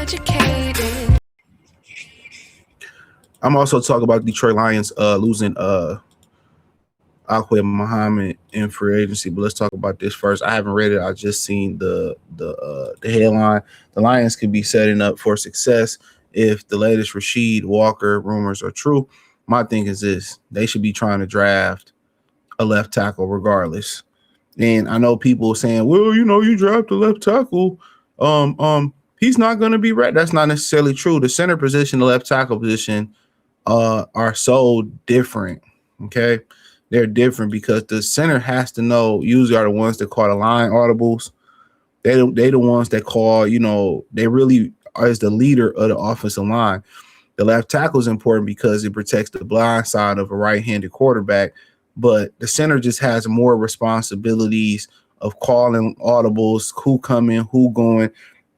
educated. I'm also talking about Detroit Lions losing Al-Quadin Muhammad in free agency, but let's talk about this first. I haven't read it. I just seen the headline. The Lions could be setting up for success if the latest Rasheed Walker rumors are true. My thing is this: they should be trying to draft a left tackle regardless. And I know people saying, "Well, you draft a left tackle, he's not going to be right." That's not necessarily true. The center position, the left tackle position, are so different. Okay, they're different because the center has to know. Usually, are the ones that call the line audibles. They the ones that call. They really are as the leader of the offensive line. The left tackle is important because it protects the blind side of a right-handed quarterback, but the center just has more responsibilities of calling audibles, who coming, who going.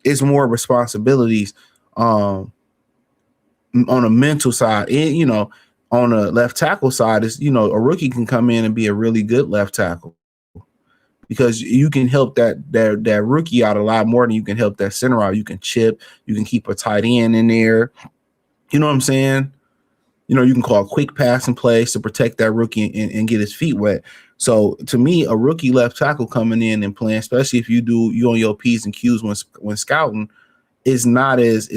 It's more responsibilities on a mental side. And, on the left tackle side is, a rookie can come in and be a really good left tackle because you can help that rookie out a lot more than you can help that center out. You can chip, you can keep a tight end in there. You know what I'm saying? You can call quick passing plays to protect that rookie and get his feet wet. So to me, a rookie left tackle coming in and playing, especially if you on your P's and Q's when scouting, is not as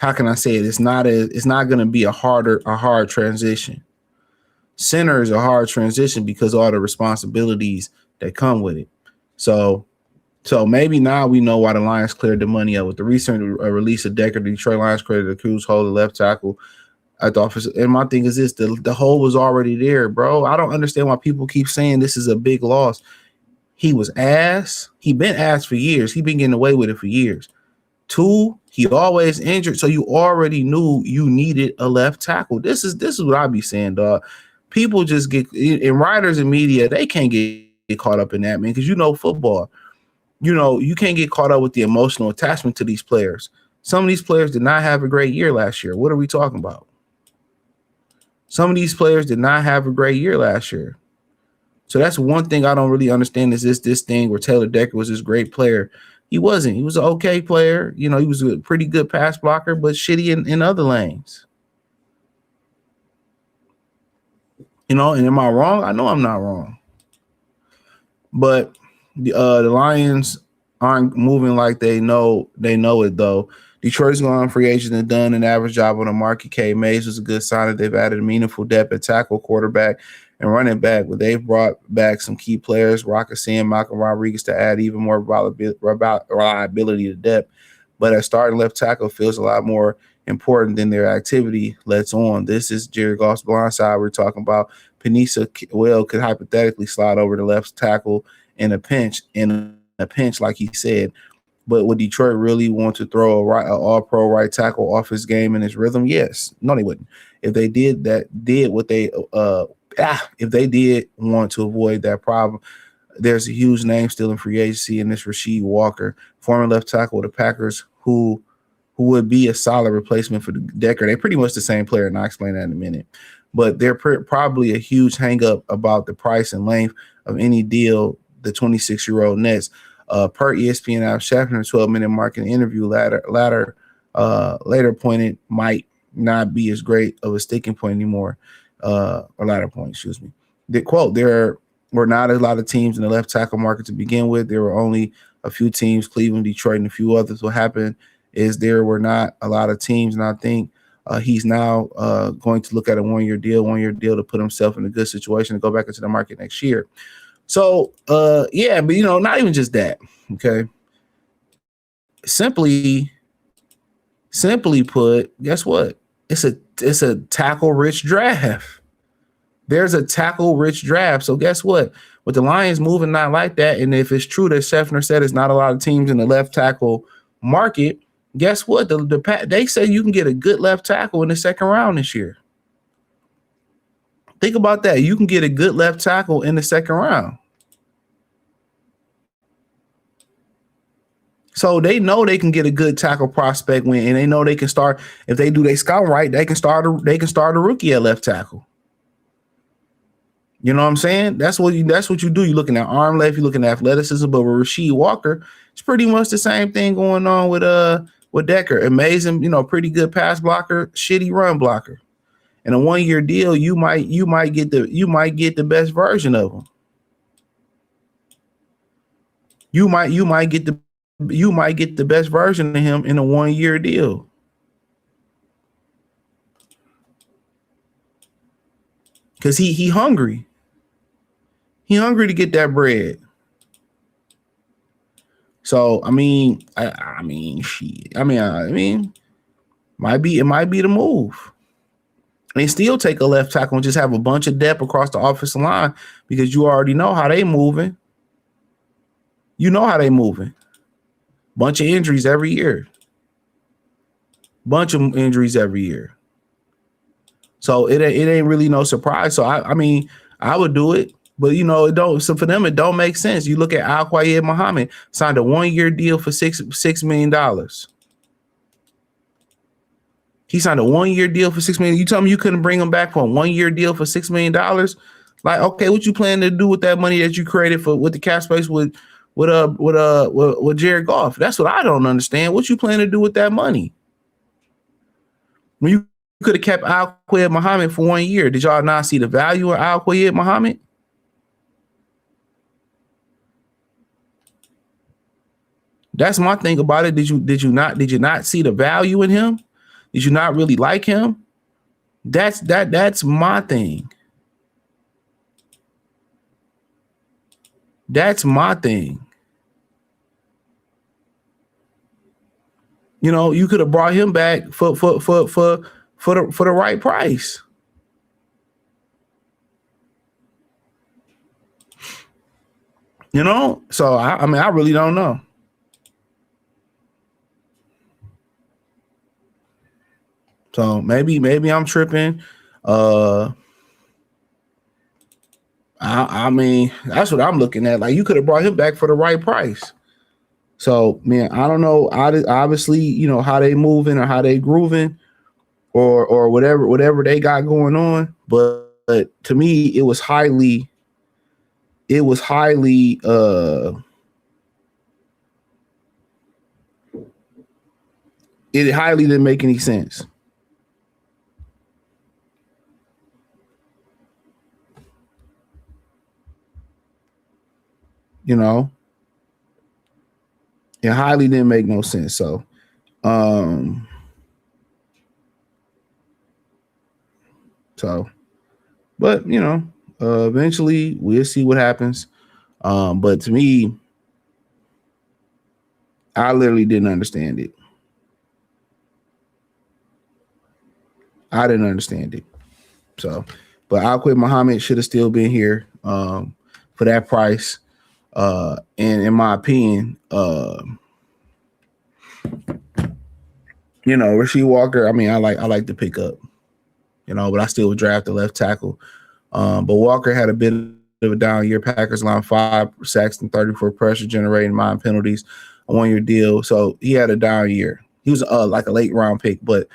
how can I say it? It's not going to be a hard transition. Center is a hard transition because of all the responsibilities that come with it. So maybe now we know why the Lions cleared the money up. With the recent release of Decker, the Detroit Lions created a Cruz hole, the left tackle at the office. And my thing is this: the hole was already there, bro. I don't understand why people keep saying this is a big loss. He was ass. He been ass for years. He been getting away with it for years. 2, he always injured, so you already knew you needed a left tackle. This is what I be saying, dog. People just get, and writers and media, they can't get caught up in that, man, because football. You can't get caught up with the emotional attachment to these players. Some of these players did not have a great year last year. What are we talking about? Some of these players did not have a great year last year. So that's one thing I don't really understand is this thing where Taylor Decker was this great player. He wasn't. He was an okay player. He was a pretty good pass blocker, but shitty in other lanes. And am I wrong? I know I'm not wrong. But the Lions aren't moving like they know it, though. Detroit's going on free agent and done an average job on the market. K. Mays was a good sign that they've added a meaningful depth at tackle, quarterback, and running back. But they've brought back some key players, Rockassi and Malcolm Rodriguez, to add even more reliability to depth. But at starting left tackle feels a lot more important than their activity lets on. This is Jared Goff's blind side we're talking about. Panisa could hypothetically slide over the left tackle in a pinch, like he said. But would Detroit really want to throw a all-pro right tackle off his game and his rhythm? Yes. No, they wouldn't. If they did if they did want to avoid that problem, there's a huge name still in free agency, and this Rasheed Walker, former left tackle of the Packers, who would be a solid replacement for Decker. They're pretty much the same player, and I'll explain that in a minute. But they're probably a huge hang-up about the price and length of any deal the 26-year-old Nets. Per ESPN, Al Schaffner, 12-minute market interview later pointed might not be as great of a sticking point anymore. Or latter point, excuse me. The quote: "There were not a lot of teams in the left tackle market to begin with. There were only a few teams, Cleveland, Detroit, and a few others. What happened is there were not a lot of teams, and I think he's now going to look at a one-year deal to put himself in a good situation to go back into the market next year." So, yeah, but, not even just that, okay? Simply put, guess what? It's a tackle-rich draft. There's a tackle-rich draft. So guess what? With the Lions moving not like that, and if it's true that Scheffner said it's not a lot of teams in the left tackle market, guess what? They say you can get a good left tackle in the second round this year. Think about that. You can get a good left tackle in the second round. So they know they can get a good tackle prospect and they know they can start, if they do their scout right, they can start a rookie at left tackle. You know what I'm saying? That's what you do. You're looking at arm length, you're looking at athleticism. But with Rasheed Walker, It's pretty much the same thing going on with Decker. Amazing, pretty good pass blocker, shitty run blocker. In a 1-year deal, you might get the best version of him. You might get the best version of him in a 1-year deal. Cause he hungry. He hungry to get that bread. So I mean, might be the move. And still take a left tackle and just have a bunch of depth across the offensive line because you already know how they moving. You know how they moving. Bunch of injuries every year. So it ain't really no surprise. So I mean, I would do it, but it don't. So for them, it don't make sense. You look at Al-Quadin Muhammad, signed a 1-year deal for $6 million. He signed a 1-year deal for $6 million. You tell me you couldn't bring him back for a 1-year deal for $6 million? Like, okay, what you plan to do with that money that you created with the cap space with Jared Goff? That's what I don't understand. What you plan to do with that money? When you could have kept Al-Quadin Muhammad for 1 year. Did y'all not see the value of Al-Quadin Muhammad? That's my thing about it. Did you not see the value in him? Did you not really like him? That's my thing. That's my thing. You could have brought him back for the right price. So I mean, I really don't know. So maybe I'm tripping. I mean, that's what I'm looking at. Like, you could have brought him back for the right price. So, man, I don't know. Obviously, how they moving or how they grooving or whatever they got going on. But to me, it highly didn't make any sense. It highly didn't make no sense. So, but eventually we'll see what happens. But to me, I literally didn't understand it. I didn't understand it. So, but Al-Quadin Muhammad should have still been here for that price. And in my opinion, Rasheed Walker, I mean, I like to pick up, but I still would draft the left tackle. But Walker had a bit of a down year. Packers allowed 5 sacks and 34 pressure generating 9 penalties, a 1-year deal. So he had a down year. He was like a late round pick, but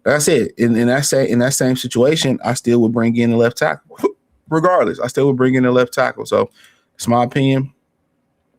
like I said, in that same situation, I still would bring in the left tackle. Regardless, I still would bring in the left tackle. So it's my opinion.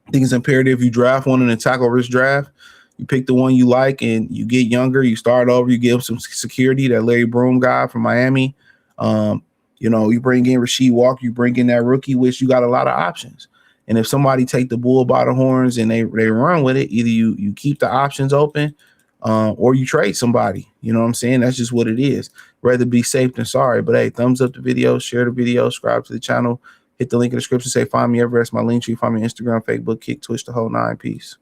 I think it's imperative you draft one in a tackle-rich draft. You pick the one you like, and you get younger. You start over. You give some security. That Larry Broom guy from Miami. You bring in Rasheed Walker. You bring in that rookie, which you got a lot of options. And if somebody take the bull by the horns and they run with it, either you keep the options open, or you trade somebody. You know what I'm saying? That's just what it is. Rather be safe than sorry. But hey, thumbs up the video, share the video, subscribe to the channel, hit the link in the description, say find me everywhere. That's my link tree. Find me on Instagram, Facebook, Kick, Twitch, the whole 9. Peace.